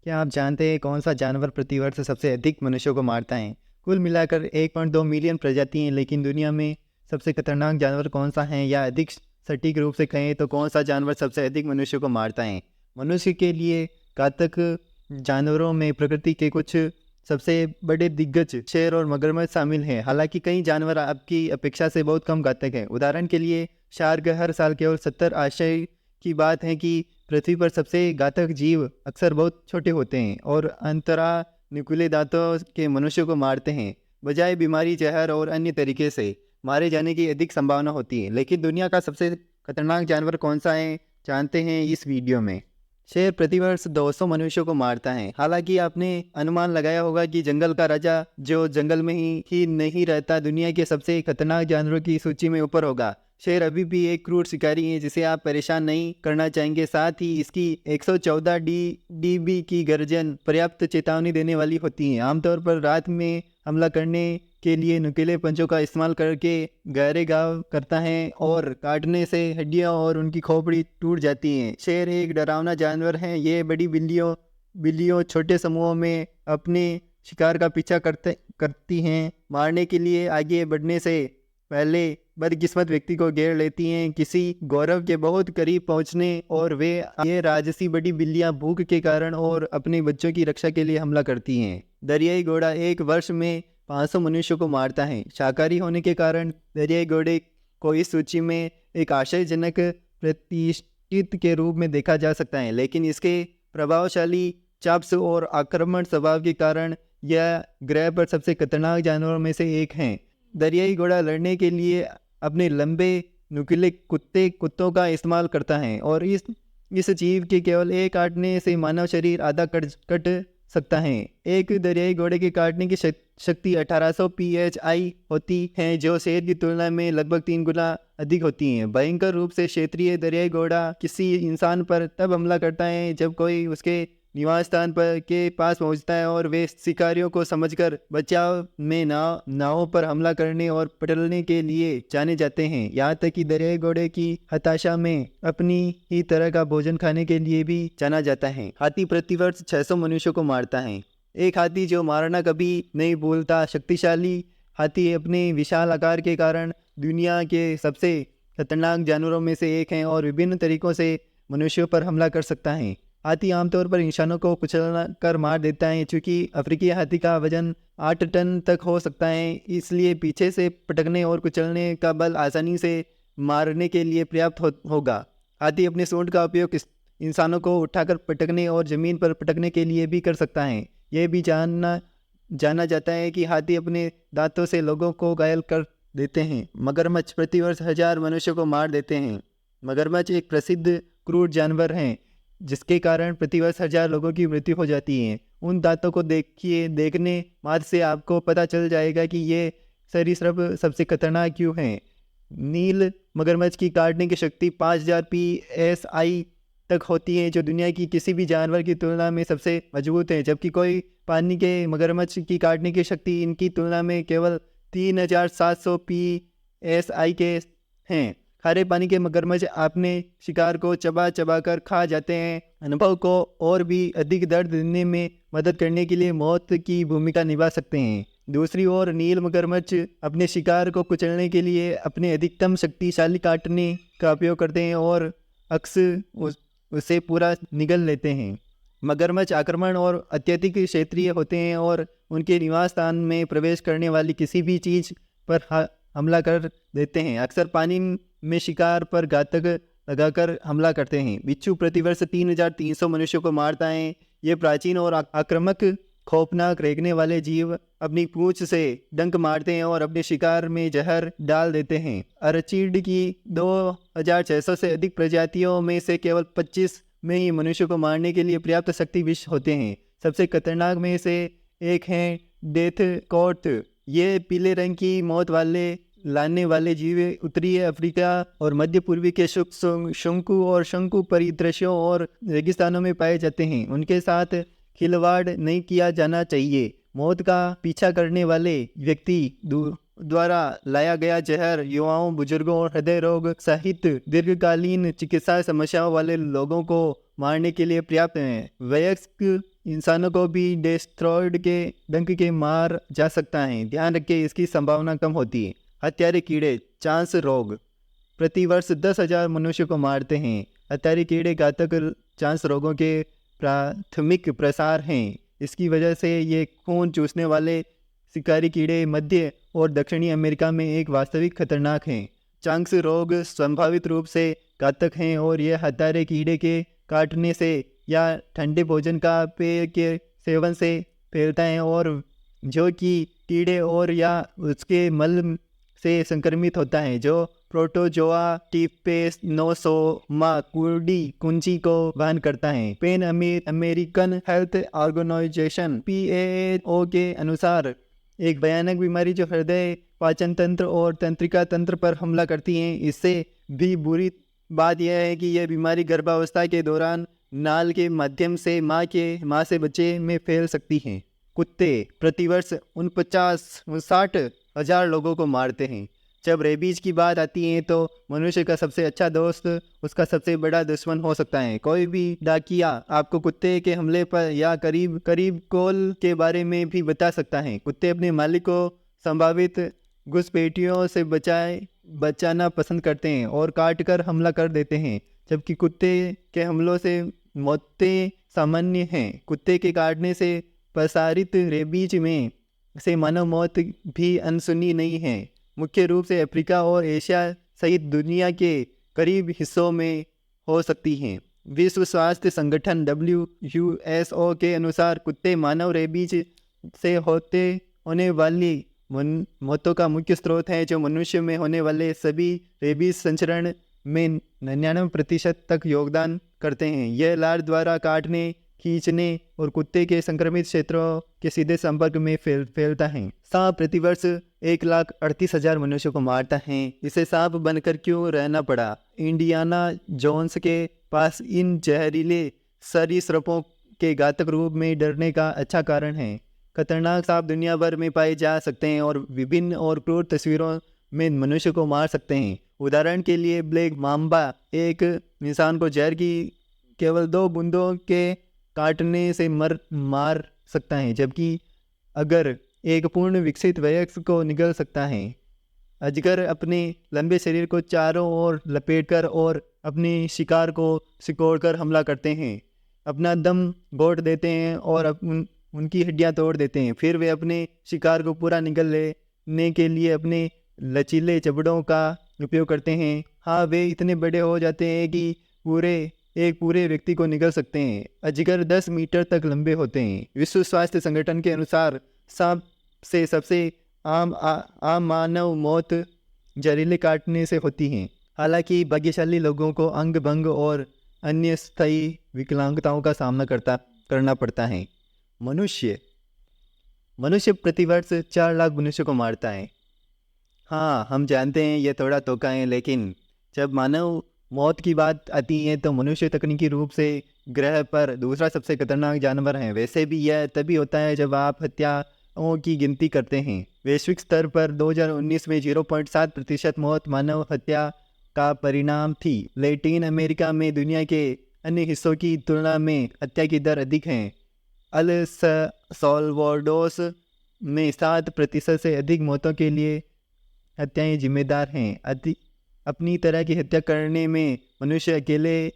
क्या आप जानते हैं कौन सा जानवर प्रतिवर्ष सबसे अधिक मनुष्यों को मारता है? कुल मिलाकर 1.2 मिलियन प्रजाति हैं, लेकिन दुनिया में सबसे खतरनाक जानवर कौन सा है, या अधिक सटीक रूप से कहें तो कौन सा जानवर सबसे अधिक मनुष्यों को मारता है? मनुष्य के लिए घातक जानवरों में प्रकृति के कुछ सबसे बड़े दिग्गज शेर और मगरमच्छ शामिल हैं। हालांकि कई जानवर आपकी अपेक्षा से बहुत कम घातक हैं। उदाहरण के लिए शार्क हर साल केवल 70 आश्चर्य की बात है कि पृथ्वी पर सबसे घातक जीव अक्सर बहुत छोटे होते हैं और अंतरा नुकीले दांतों के मनुष्य को मारते हैं, बजाय बीमारी, जहर और अन्य तरीके से मारे जाने की अधिक संभावना होती है। लेकिन दुनिया का सबसे खतरनाक जानवर कौन सा है, जानते हैं इस वीडियो में। शेर प्रतिवर्ष 200 मनुष्यों को मारता है। हालांकि आपने अनुमान लगाया होगा कि जंगल का राजा जो जंगल में ही नहीं रहता, दुनिया के सबसे खतरनाक जानवरों की सूची में ऊपर होगा। शेर अभी भी एक क्रूर शिकारी है जिसे आप परेशान नहीं करना चाहेंगे। साथ ही इसकी 114 डीबी की गर्जन पर्याप्त चेतावनी देने वाली होती है। आमतौर पर रात में हमला करने के लिए नुकीले पंचों का इस्तेमाल करके गहरे घाव करता है और काटने से हड्डियां और उनकी खोपड़ी टूट जाती हैं। शेर एक डरावना जानवर है। ये बड़ी बिल्लियों छोटे समूहों में अपने शिकार का पीछा करती हैं। मारने के लिए आगे बढ़ने से पहले बदकिस्मत व्यक्ति को घेर लेती हैं, किसी गौरव के बहुत करीब पहुंचने, और ये राजसी बड़ी बिल्लियां भूख के कारण और अपने बच्चों की रक्षा के लिए हमला करती हैं। दरियाई घोड़ा एक वर्ष में 500 मनुष्यों को मारता है। शाकाहारी होने के कारण दरियाई घोड़े को इस सूची में एक आश्चर्यजनक प्रतिष्ठित के रूप में देखा जा सकता है, लेकिन इसके प्रभावशाली चॉप्स और आक्रामक स्वभाव के कारण यह ग्रह पर सबसे खतरनाक जानवरों में से एक है। दरियाई घोड़ा लड़ने के लिए अपने लंबे नुकीले कुत्तों का इस्तेमाल करता है, और इस जीव के केवल एक काटने से मानव शरीर आधा कट सकता है। एक दरियाई घोड़े के काटने की शक्ति 1800 phi होती है, जो शेर की तुलना में लगभग 3 गुना अधिक होती है। भयंकर रूप से क्षेत्रीय दरियाई घोड़ा किसी इंसान पर तब हमला करता है जब कोई उसके निवास स्थान पर के पास पहुंचता है, और वे शिकारियों को समझकर बचाव में नावों पर हमला करने और पटलने के लिए जाने जाते हैं। यहाँ तक कि दरियाई घोड़े की हताशा में अपनी ही तरह का भोजन खाने के लिए भी जाना जाता है। हाथी प्रतिवर्ष 600 मनुष्यों को मारता है। एक हाथी जो मारना कभी नहीं भूलता। शक्तिशाली हाथी अपने विशाल आकार के कारण दुनिया के सबसे खतरनाक जानवरों में से एक है और विभिन्न तरीकों से मनुष्यों पर हमला कर सकता है। हाथी आमतौर पर इंसानों को कुचल कर मार देता है। चूंकि अफ्रीकी हाथी का वजन 8 टन तक हो सकता है, इसलिए पीछे से पटकने और कुचलने का बल आसानी से मारने के लिए पर्याप्त होगा। हाथी अपने सूंड का उपयोग इंसानों को उठाकर पटकने और जमीन पर पटकने के लिए भी कर सकता है। यह भी जाना जाता है कि हाथी अपने दांतों से लोगों को घायल कर देते हैं। मगरमच्छ प्रतिवर्ष 1000 मनुष्यों को मार देते हैं। मगरमच्छ एक प्रसिद्ध क्रूर जानवर है जिसके कारण प्रतिवर्ष 1000 लोगों की मृत्यु हो जाती है। उन दांतों को देखने मात्र से आपको पता चल जाएगा कि ये सरीसृप सबसे खतरनाक क्यों हैं। नील मगरमच्छ की काटने की शक्ति 5000 psi तक होती है, जो दुनिया की किसी भी जानवर की तुलना में सबसे मजबूत है, जबकि कोई पानी के मगरमच्छ की काटने की शक्ति इनकी तुलना में केवल 3700 psi के हैं। खारे पानी के मगरमच्छ अपने शिकार को चबा कर खा जाते हैं। अनुभव को और भी अधिक दर्द देने में मदद करने के लिए मौत की भूमिका निभा सकते हैं। दूसरी ओर नील मगरमच्छ अपने शिकार को कुचलने के लिए अपने अधिकतम शक्तिशाली काटने का उपयोग करते हैं और अक्सर उसे पूरा निगल लेते हैं। मगरमच्छ आक्रमण और अत्यधिक क्षेत्रीय होते हैं और उनके निवास स्थान में प्रवेश करने वाली किसी भी चीज पर हमला कर देते हैं। अक्सर पानी में शिकार पर घातक लगाकर हमला करते हैं। बिच्छू प्रतिवर्ष 3300 मनुष्यों को मारता है। ये प्राचीन और आक्रामक खौफनाक रेंगने वाले जीव अपनी पूंछ से डंक मारते हैं और अपने शिकार में जहर डाल देते हैं। अर्चिड की 2600 से अधिक प्रजातियों में से केवल 25 में ही मनुष्य को मारने के लिए पर्याप्त शक्ति विष होते हैं। सबसे खतरनाक में से एक हैं डेथ कॉट। ये पीले रंग की मौत लाने वाले जीव उत्तरी अफ्रीका और मध्य पूर्वी के शंकु और शंकु परिदृश्यों और रेगिस्तानों में पाए जाते हैं। उनके साथ खिलवाड़ नहीं किया जाना चाहिए। मौत का पीछा करने वाले व्यक्ति द्वारा लाया गया जहर युवाओं, बुजुर्गों और हृदय रोग सहित दीर्घकालीन चिकित्सा समस्याओं वाले लोगों को मारने के लिए पर्याप्त है। वयस्क इंसानों को भी डेस्ट्रॉयड के डंक के मार जा सकता है। ध्यान रखिए, इसकी संभावना कम होती है। हत्यारे कीड़े चांस रोग प्रतिवर्ष 10,000 मनुष्य को मारते हैं। हत्यारे कीड़े घातक चांस रोगों के प्राथमिक प्रसार हैं। इसकी वजह से ये खून चूसने वाले शिकारी कीड़े मध्य और दक्षिणी अमेरिका में एक वास्तविक खतरनाक हैं। चांस रोग संभावित रूप से घातक हैं और यह हत्यारे कीड़े के काटने से या ठंडे भोजन का पेय के सेवन से फैलता है, और जो कि कीड़े और या उसके मल से संक्रमित होता है, जो प्रोटोजोआ टिपेनोसोमा कुंजी को वहन करता है। Pan American Health Organization PAO के अनुसार एक भयानक बीमारी जो हृदय, पाचन तंत्र और तंत्रिका तंत्र पर हमला करती है। इससे भी बुरी बात यह है कि यह बीमारी गर्भावस्था के दौरान नाल के माध्यम से माँ से बच्चे में फैल सकती है। कुत्ते प्रतिवर्ष 59,000 लोगों को मारते हैं। जब रेबीज की बात आती है तो मनुष्य का सबसे अच्छा दोस्त उसका सबसे बड़ा दुश्मन हो सकता है। कोई भी डाकिया आपको कुत्ते के हमले पर या करीब कॉल के बारे में भी बता सकता है। कुत्ते अपने मालिक को संभावित घुसपैठियों से बचाना पसंद करते हैं और काट कर हमला कर देते हैं, जबकि कुत्ते के हमलों से मौतें सामान्य हैं। कुत्ते के काटने से प्रसारित रेबीज में से मानव मौत भी अनसुनी नहीं है। मुख्य रूप से अफ्रीका और एशिया सहित दुनिया के करीब हिस्सों में हो सकती हैं। विश्व स्वास्थ्य संगठन WHO के अनुसार कुत्ते मानव रेबीज से होने वाली मौतों का मुख्य स्रोत है, जो मनुष्य में होने वाले सभी रेबीज संचरण में 99% तक योगदान करते हैं। यह लार द्वारा काटने, खींचने और कुत्ते के संक्रमित क्षेत्रों के सीधे संपर्क में फैलता है। सांप प्रतिवर्ष 1,38,000 मनुष्यों को मारता है। इसे सांप बनकर क्यों रहना पड़ा? इंडियाना जोन्स के पास इन जहरीले सरीसृपों के घातक रूप में डरने का अच्छा कारण है। खतरनाक सांप दुनिया भर में पाए जा सकते हैं और विभिन्न और क्रूर तस्वीरों में मनुष्य को मार सकते हैं। उदाहरण के लिए ब्लैक माम्बा एक इंसान को जहर की केवल 2 बूंदों के काटने से मार सकता है, जबकि अगर एक पूर्ण विकसित वयस्क को निगल सकता है। अजगर अपने लंबे शरीर को चारों ओर लपेटकर और अपने शिकार को सिकोड़कर हमला करते हैं, अपना दम घोंट देते हैं और उनकी हड्डियां तोड़ देते हैं। फिर वे अपने शिकार को पूरा निगल लेने के लिए अपने लचीले जबड़ों का उपयोग करते हैं। हाँ, वे इतने बड़े हो जाते हैं कि एक पूरे व्यक्ति को निगल सकते हैं। अजगर 10 मीटर तक लंबे होते हैं। विश्व स्वास्थ्य संगठन के अनुसार सांप से सबसे आम मानव मौत जहरीले काटने से होती हैं। हालांकि भाग्यशाली लोगों को अंग भंग और अन्य स्थायी विकलांगताओं का सामना करना पड़ता है। मनुष्य प्रतिवर्ष 4 लाख मनुष्य को मारता है। हाँ, हम जानते हैं ये थोड़ा धोखा है, लेकिन जब मानव मौत की बात आती है तो मनुष्य तकनीकी रूप से ग्रह पर दूसरा सबसे खतरनाक जानवर है। वैसे भी यह तभी होता है जब आप हत्याओं की गिनती करते हैं। वैश्विक स्तर पर 2019 में 0.7% मौत मानव हत्या का परिणाम थी। लैटिन अमेरिका में दुनिया के अन्य हिस्सों की तुलना में हत्या की दर अधिक है। अल साल्वाडोर में 7% से अधिक मौतों के लिए हत्याएं जिम्मेदार हैं। अपनी तरह की हत्या करने में मनुष्य अकेले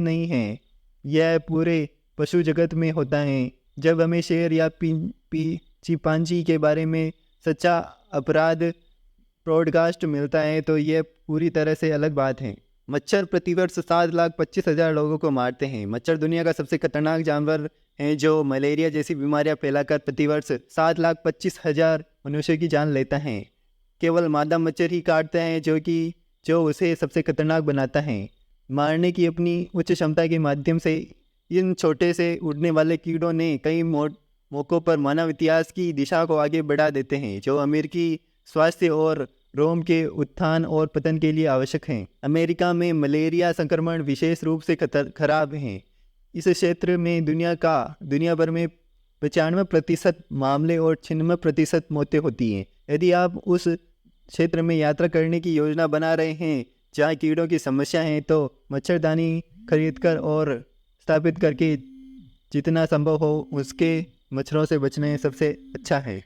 नहीं हैं। यह पूरे पशु जगत में होता है। जब हमें शेर या चिंपांजी के बारे में सच्चा अपराध ब्रॉडकास्ट मिलता है तो यह पूरी तरह से अलग बात है। मच्छर प्रतिवर्ष 7,25,000 लोगों को मारते हैं। मच्छर दुनिया का सबसे खतरनाक जानवर है, जो मलेरिया जैसी बीमारियां फैलाकर प्रतिवर्ष 7,25,000 मनुष्य की जान लेता है। केवल मादा मच्छर ही काटता है, जो उसे सबसे खतरनाक बनाता है। मारने की अपनी उच्च क्षमता के माध्यम से इन छोटे से उड़ने वाले कीड़ों ने कई मौक़ों पर मानव इतिहास की दिशा को आगे बढ़ा देते हैं, जो अमेरिकी स्वास्थ्य और रोम के उत्थान और पतन के लिए आवश्यक हैं। अमेरिका में मलेरिया संक्रमण विशेष रूप से खराब है। इस क्षेत्र में दुनिया भर में 95% मामले और 96% मौतें होती हैं। यदि आप उस क्षेत्र में यात्रा करने की योजना बना रहे हैं जहाँ कीड़ों की समस्या है, तो मच्छरदानी खरीदकर और स्थापित करके जितना संभव हो उसके मच्छरों से बचने सबसे अच्छा है।